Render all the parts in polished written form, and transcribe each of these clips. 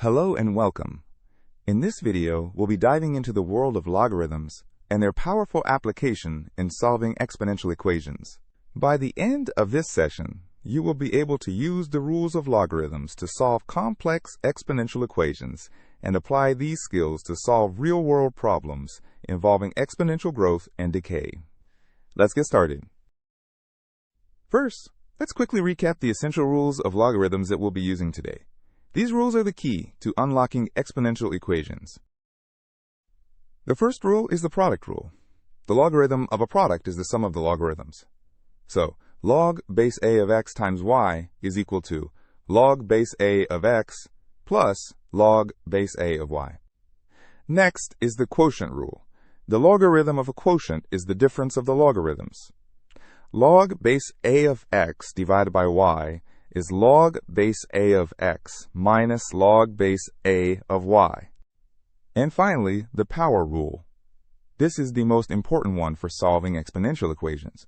Hello and welcome. In this video, we'll be diving into the world of logarithms and their powerful application in solving exponential equations. By the end of this session, you will be able to use the rules of logarithms to solve complex exponential equations and apply these skills to solve real-world problems involving exponential growth and decay. Let's get started. First, let's quickly recap the essential rules of logarithms that we'll be using today. These rules are the key to unlocking exponential equations. The first rule is the product rule. The logarithm of a product is the sum of the logarithms. So, log base a of x times y is equal to log base a of x plus log base a of y. Next is the quotient rule. The logarithm of a quotient is the difference of the logarithms. Log base a of x divided by y is log base a of x minus log base a of y. And finally, the power rule. This is the most important one for solving exponential equations.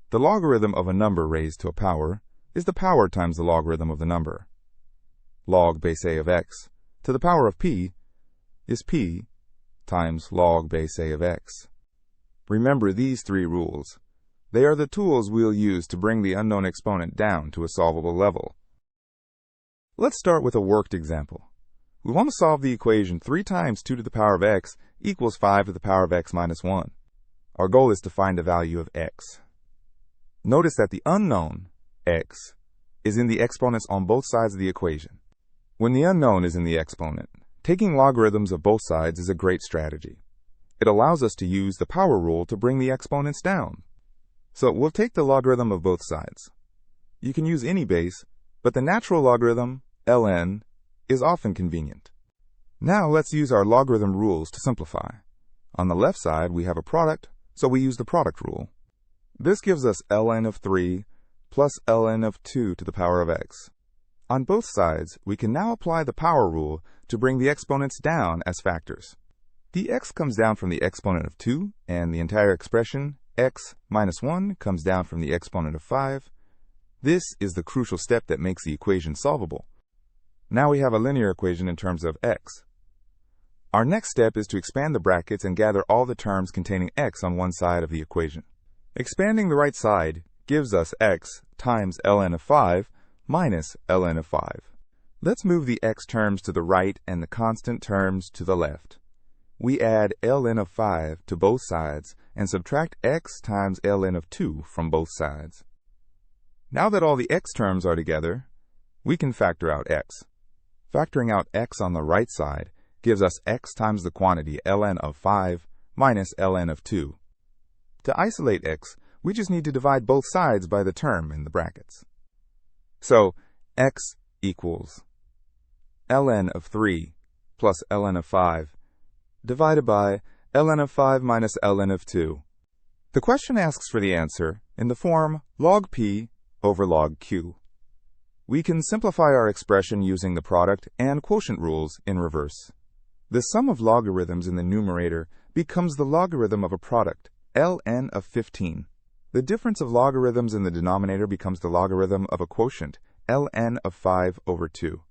The logarithm of a number raised to a power is the power times the logarithm of the number. Log base a of x to the power of p is p times log base a of x. Remember these three rules. They are the tools we'll use to bring the unknown exponent down to a solvable level. Let's start with a worked example. We want to solve the equation 3 times 2 to the power of x equals 5 to the power of x minus 1. Our goal is to find the value of x. Notice that the unknown, x, is in the exponents on both sides of the equation. When the unknown is in the exponent, taking logarithms of both sides is a great strategy. It allows us to use the power rule to bring the exponents down. So we'll take the logarithm of both sides. You can use any base, but the natural logarithm, ln, is often convenient. Now let's use our logarithm rules to simplify. On the left side we have a product, so we use the product rule. This gives us ln of 3 plus ln of 2 to the power of x. On both sides, we can now apply the power rule to bring the exponents down as factors. The x comes down from the exponent of 2, and the entire expression x minus 1 comes down from the exponent of 5. This is the crucial step that makes the equation solvable. Now we have a linear equation in terms of x. Our next step is to expand the brackets and gather all the terms containing x on one side of the equation. Expanding the right side gives us x times ln of 5 minus ln of 5. Let's move the x terms to the right and the constant terms to the left. We add ln of 5 to both sides and subtract x times ln of 2 from both sides. Now that all the x terms are together, we can factor out x. Factoring out x on the right side gives us x times the quantity ln of 5 minus ln of 2. To isolate x, we just need to divide both sides by the term in the brackets. So, x equals ln of 3 plus ln of 5 divided by ln of 5 minus ln of 2. The question asks for the answer in the form log p over log q. We can simplify our expression using the product and quotient rules in reverse. The sum of logarithms in the numerator becomes the logarithm of a product, ln of 15. The difference of logarithms in the denominator becomes the logarithm of a quotient, ln of 5 over 2.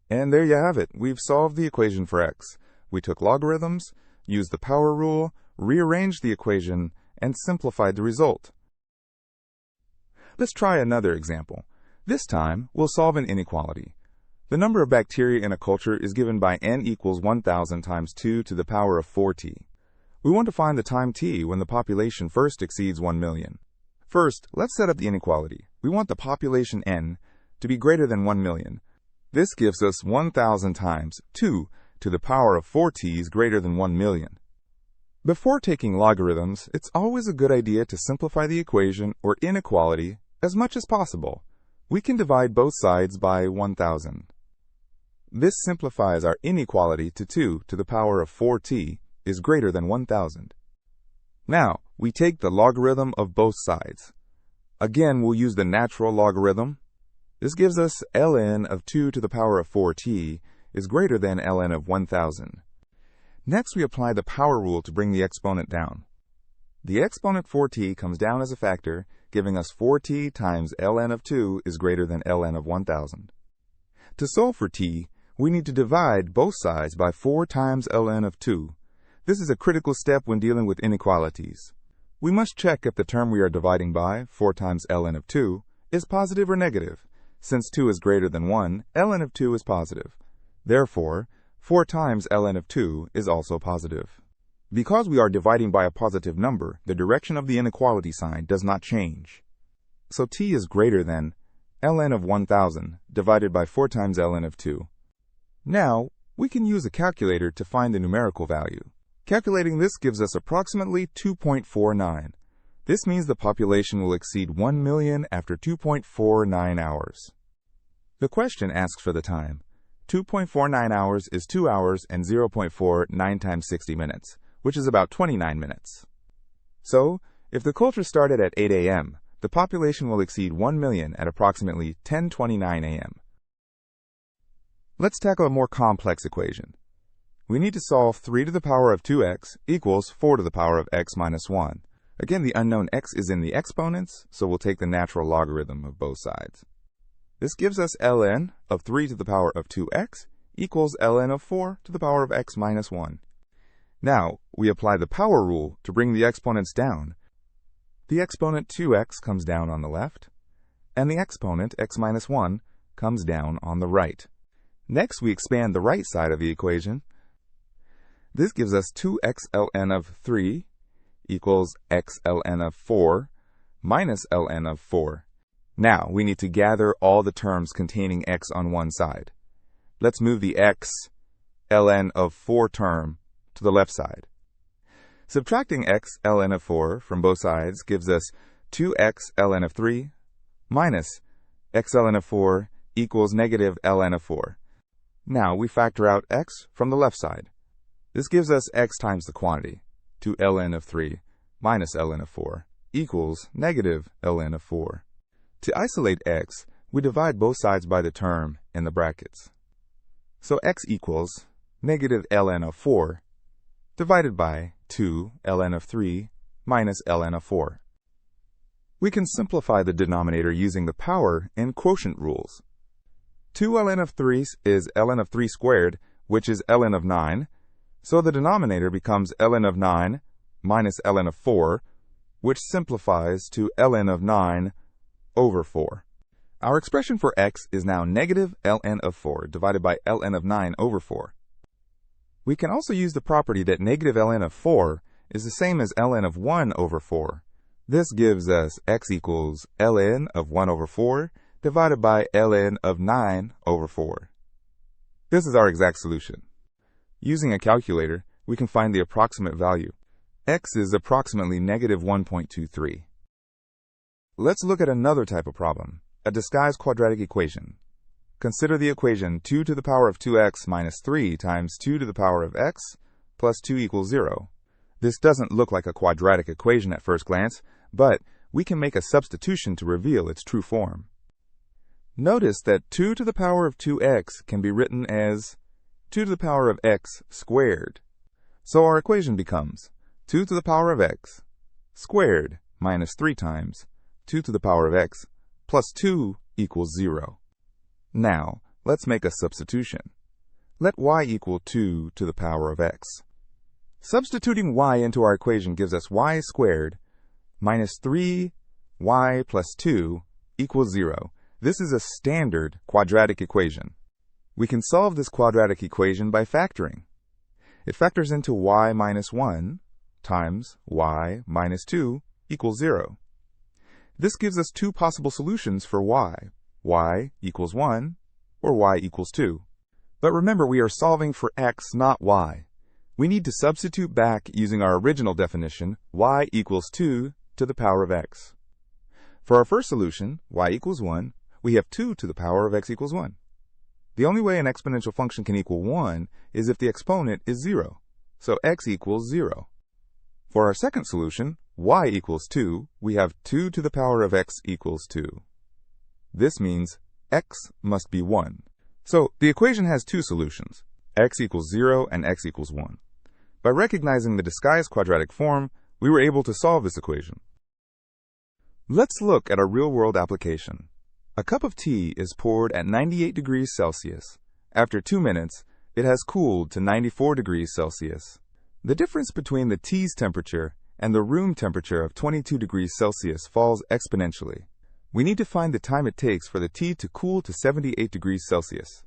And there you have it. We've solved the equation for x. We took logarithms, used the power rule, rearranged the equation, and simplified the result. Let's try another example. This time, we'll solve an inequality. The number of bacteria in a culture is given by n equals 1,000 times 2 to the power of 4t. We want to find the time t when the population first exceeds 1 million. First, let's set up the inequality. We want the population n to be greater than 1 million. This gives us 1,000 times 2 to the power of 4t is greater than 1 million. Before taking logarithms, it's always a good idea to simplify the equation or inequality as much as possible. We can divide both sides by 1,000. This simplifies our inequality to 2 to the power of 4t is greater than 1,000. Now, we take the logarithm of both sides. Again, we'll use the natural logarithm. This gives us ln of 2 to the power of 4t is greater than ln of 1,000. Next, we apply the power rule to bring the exponent down. The exponent 4t comes down as a factor, giving us 4t times ln of 2 is greater than ln of 1,000. To solve for t, we need to divide both sides by 4 times ln of 2. This is a critical step when dealing with inequalities. We must check if the term we are dividing by, 4 times ln of 2, is positive or negative. Since 2 is greater than 1, ln of 2 is positive. Therefore, 4 times ln of 2 is also positive. Because we are dividing by a positive number, the direction of the inequality sign does not change. So t is greater than ln of 1000 divided by 4 times ln of 2. Now, we can use a calculator to find the numerical value. Calculating this gives us approximately 2.49. This means the population will exceed 1 million after 2.49 hours. The question asks for the time. 2.49 hours is 2 hours and 0.49 times 60 minutes, which is about 29 minutes. So, if the culture started at 8 a.m., the population will exceed 1 million at approximately 10:29 a.m. Let's tackle a more complex equation. We need to solve 3 to the power of 2x equals 4 to the power of x minus 1. Again, the unknown x is in the exponents, so we'll take the natural logarithm of both sides. This gives us ln of 3 to the power of 2x equals ln of 4 to the power of x minus 1. Now, we apply the power rule to bring the exponents down. The exponent 2x comes down on the left, and the exponent x minus 1 comes down on the right. Next, we expand the right side of the equation. This gives us 2x ln of 3 equals x ln of 4 minus ln of 4. Now, we need to gather all the terms containing x on one side. Let's move the x ln of 4 term to the left side. Subtracting x ln of 4 from both sides gives us 2x ln of 3 minus x ln of 4 equals negative ln of 4. Now, we factor out x from the left side. This gives us x times the quantity, 2 ln of 3 minus ln of 4 equals negative ln of 4. To isolate x, we divide both sides by the term in the brackets. So x equals negative ln of 4 divided by 2 ln of 3 minus ln of 4. We can simplify the denominator using the power and quotient rules. 2 ln of 3 is ln of 3 squared, which is ln of 9. So the denominator becomes ln of 9 minus ln of 4, which simplifies to ln of 9 over 4. Our expression for x is now negative ln of 4 divided by ln of 9 over 4. We can also use the property that negative ln of 4 is the same as ln of 1 over 4. This gives us x equals ln of 1 over 4 divided by ln of 9 over 4. This is our exact solution. Using a calculator, we can find the approximate value. X is approximately negative 1.23. Let's look at another type of problem, a disguised quadratic equation. Consider the equation 2 to the power of 2x minus 3 times 2 to the power of x plus 2 equals 0. This doesn't look like a quadratic equation at first glance, but we can make a substitution to reveal its true form. Notice that 2 to the power of 2x can be written as 2 to the power of x squared. So our equation becomes 2 to the power of x squared minus 3 times 2 to the power of x plus 2 equals 0. Now, let's make a substitution. Let y equal 2 to the power of x. Substituting y into our equation gives us y squared minus 3y plus 2 equals 0. This is a standard quadratic equation. We can solve this quadratic equation by factoring. It factors into y minus 1 times y minus 2 equals 0. This gives us two possible solutions for y equals 1 or y equals 2. But remember, we are solving for x, not y. We need to substitute back using our original definition, y equals 2 to the power of x. For our first solution, y equals 1, we have 2 to the power of x equals 1. The only way an exponential function can equal 1 is if the exponent is 0, so x equals 0. For our second solution, y equals 2, we have 2 to the power of x equals 2. This means x must be 1. So the equation has two solutions, x equals 0 and x equals 1. By recognizing the disguised quadratic form, we were able to solve this equation. Let's look at a real-world application. A cup of tea is poured at 98 degrees Celsius. After 2 minutes, it has cooled to 94 degrees Celsius. The difference between the T's temperature and the room temperature of 22 degrees Celsius falls exponentially. We need to find the time it takes for the T to cool to 78 degrees Celsius.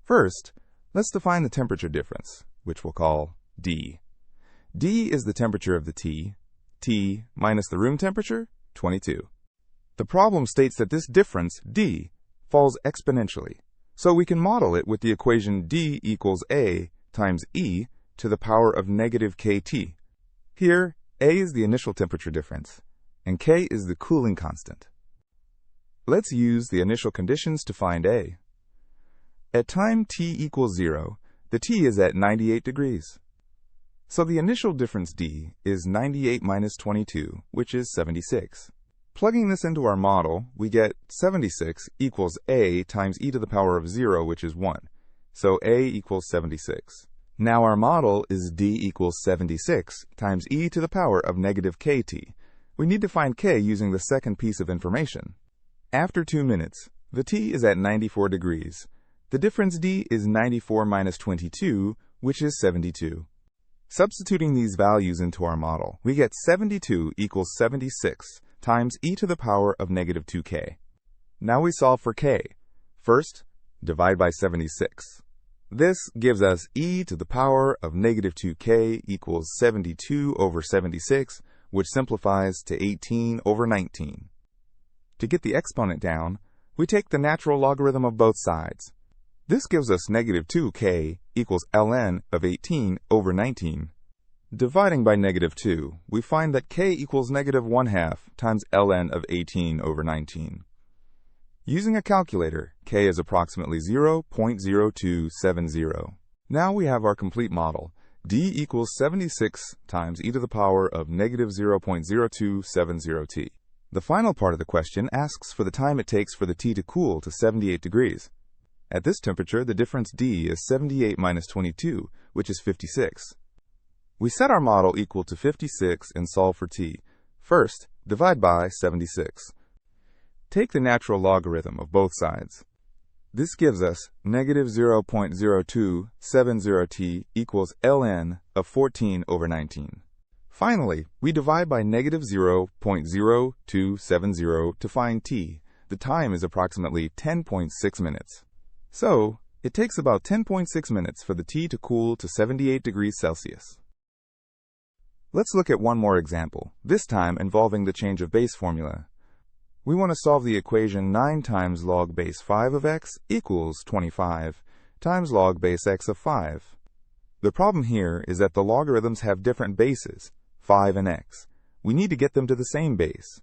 First, let's define the temperature difference, which we'll call D. D is the temperature of the T. T minus the room temperature, 22. The problem states that this difference, D, falls exponentially. So we can model it with the equation D equals A times E to the power of negative KT. Here, A is the initial temperature difference, and K is the cooling constant. Let's use the initial conditions to find A. At time T equals 0, the T is at 98 degrees. So the initial difference D is 98 minus 22, which is 76. Plugging this into our model, we get 76 equals A times e to the power of 0, which is 1. So A equals 76. Now our model is D equals 76 times e to the power of negative KT. We need to find K using the second piece of information. After 2 minutes, the T is at 94 degrees. The difference D is 94 minus 22, which is 72. Substituting these values into our model, we get 72 equals 76 times e to the power of negative 2k. Now we solve for k. First, divide by 76. This gives us e to the power of negative 2k equals 72 over 76, which simplifies to 18 over 19. To get the exponent down, we take the natural logarithm of both sides. This gives us negative 2k equals ln of 18 over 19. Dividing by negative 2, we find that k equals negative 1/2 times ln of 18 over 19. Using a calculator, k is approximately 0.0270. Now we have our complete model. D equals 76 times e to the power of negative 0.0270t. The final part of the question asks for the time it takes for the T to cool to 78 degrees. At this temperature, the difference D is 78 minus 22, which is 56. We set our model equal to 56 and solve for T. First, divide by 76. Take the natural logarithm of both sides. This gives us negative 0.0270t equals ln of 14 over 19. Finally, we divide by negative 0.0270 to find T. The time is approximately 10.6 minutes. So, it takes about 10.6 minutes for the T to cool to 78 degrees Celsius. Let's look at one more example, this time involving the change of base formula. We want to solve the equation 9 times log base 5 of x equals 25 times log base x of 5. The problem here is that the logarithms have different bases, 5 and x. We need to get them to the same base.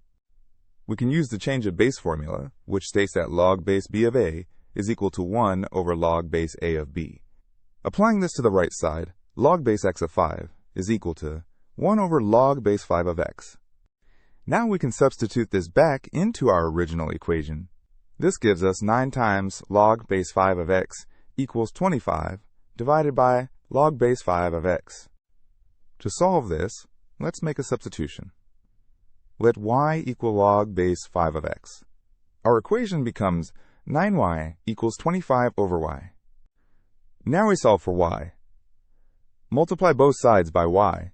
We can use the change of base formula, which states that log base b of a is equal to 1 over log base a of b. Applying this to the right side, log base x of 5 is equal to 1 over log base 5 of x. Now we can substitute this back into our original equation. This gives us 9 times log base 5 of x equals 25 divided by log base 5 of x. To solve this, let's make a substitution. Let y equal log base 5 of x. Our equation becomes 9y equals 25 over y. Now we solve for y. Multiply both sides by y.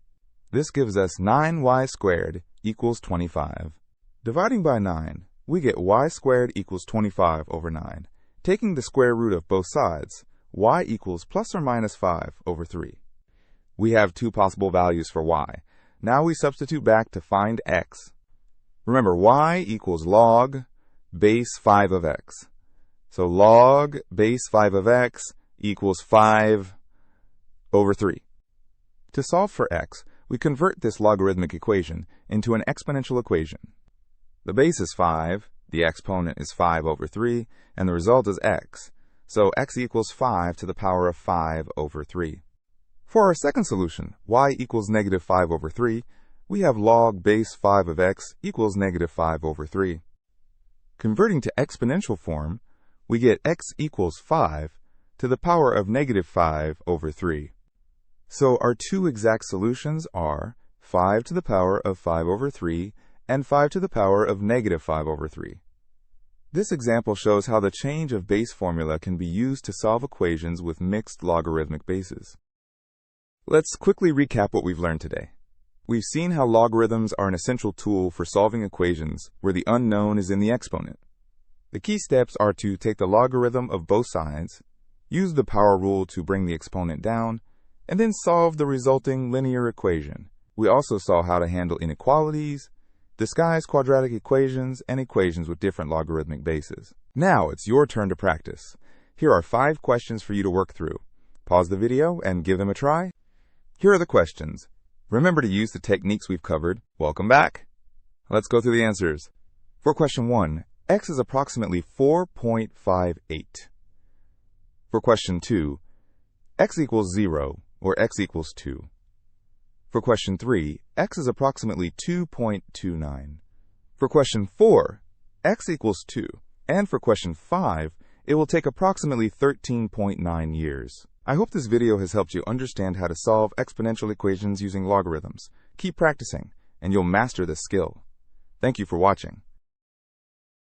This gives us 9y squared equals 25. Dividing by 9, we get y squared equals 25 over 9. Taking the square root of both sides, y equals plus or minus 5 over 3. We have two possible values for y. Now we substitute back to find x. Remember, y equals log base 5 of x. So log base 5 of x equals 5 over 3. To solve for x, we convert this logarithmic equation into an exponential equation. The base is 5, the exponent is 5 over 3, and the result is x. So x equals 5 to the power of 5 over 3. For our second solution, y equals negative 5 over 3, we have log base 5 of x equals negative 5 over 3. Converting to exponential form, we get x equals 5 to the power of negative 5 over 3. So our two exact solutions are 5 to the power of 5 over 3 and 5 to the power of negative 5 over 3. This example shows how the change of base formula can be used to solve equations with mixed logarithmic bases. Let's quickly recap what we've learned today. We've seen how logarithms are an essential tool for solving equations where the unknown is in the exponent. The key steps are to take the logarithm of both sides, use the power rule to bring the exponent down, and then solve the resulting linear equation. We also saw how to handle inequalities, disguise quadratic equations, and equations with different logarithmic bases. Now it's your turn to practice. Here are 5 questions for you to work through. Pause the video and give them a try. Here are the questions. Remember to use the techniques we've covered. Welcome back. Let's go through the answers. For question 1, x is approximately 4.58. For question 2, x equals 0 or x equals 2. For question 3, x is approximately 2.29. For question 4, x equals 2. And for question 5, it will take approximately 13.9 years. I hope this video has helped you understand how to solve exponential equations using logarithms. Keep practicing, and you'll master this skill. Thank you for watching.